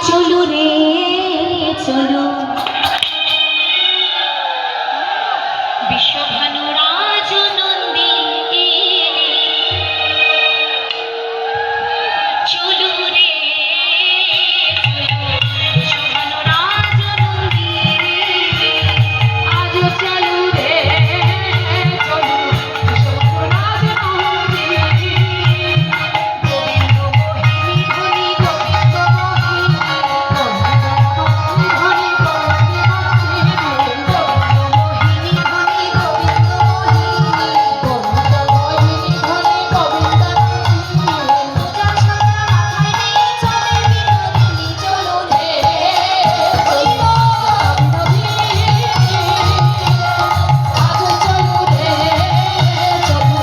চলো রে চলো বিশ্বভানু রাজ নন্দিনী চলো রে বিশ্বভানু রাজ নন্দিনী আজ চলো রে চলো বিশ্বভানু রাজ নন্দিনী গোবিন্দ মোহিনী ধনী গোবিন্দ মোহিনী ধনী গোবিন্দ মোহিনী ধনী গোবিন্দ মোহিনী ধনী গোবিন্দ পূজা সাজা মাথায় নিয়ে চলে বিনোদিনী চলো রে চলো বিনোদিনী আজ চলো রে চলো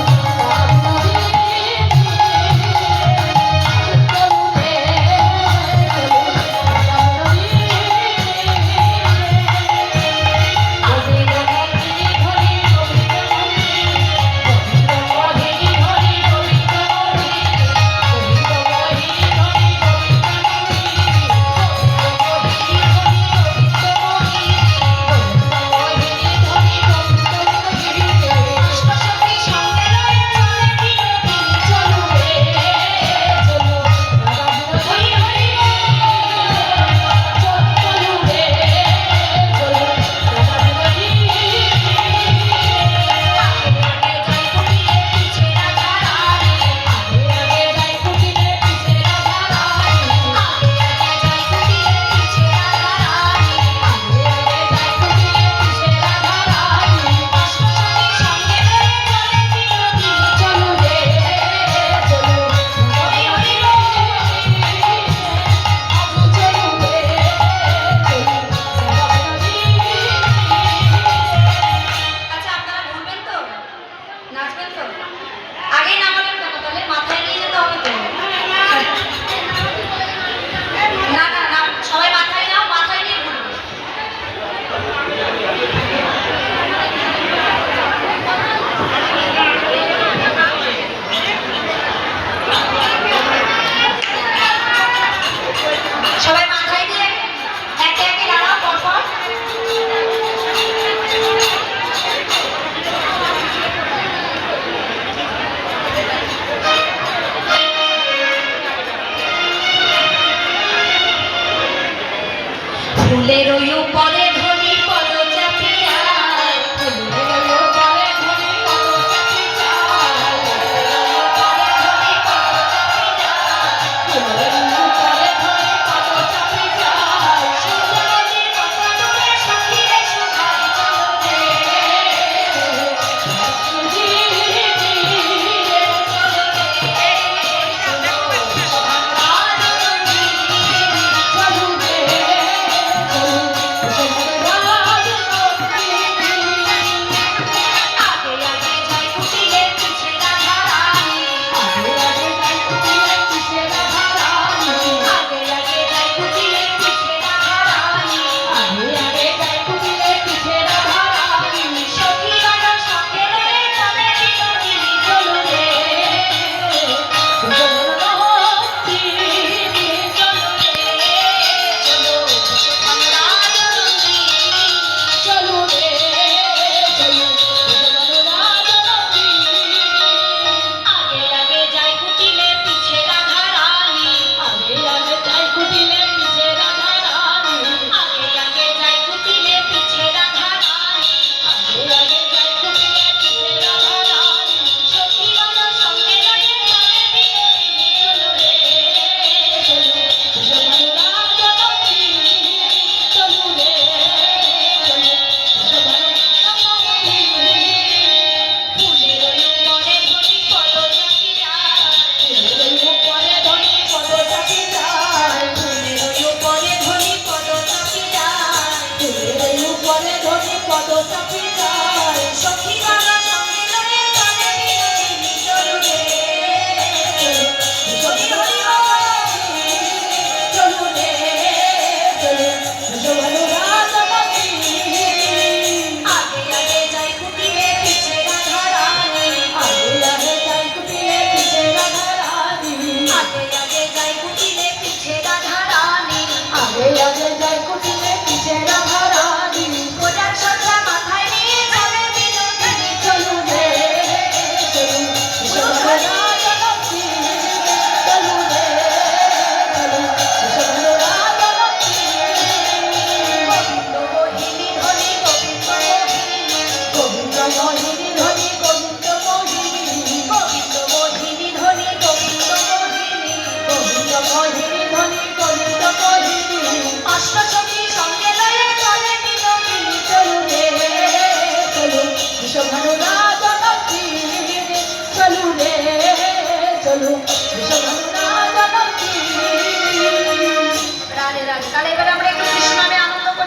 নাচবেন তো আগেই না বলেন কেন তাহলে মাথায় নিয়ে যেতে হবে তো না না না সবাই মাথায় নাও মাথায় নিয়ে ঘুরবে সবাই মাথায় দিয়ে একে একে দাঁড়াও পরপর ফুলের উপরে ধনী পদ চাপিয়া ফুলের উপরে ধনী পদ চাপিয়া ফুলের উপরে ধনী পদ চাপিয়া সূর্যমতির কথা দূরে সখীরে সখাই চলো রে চলো রে রূপ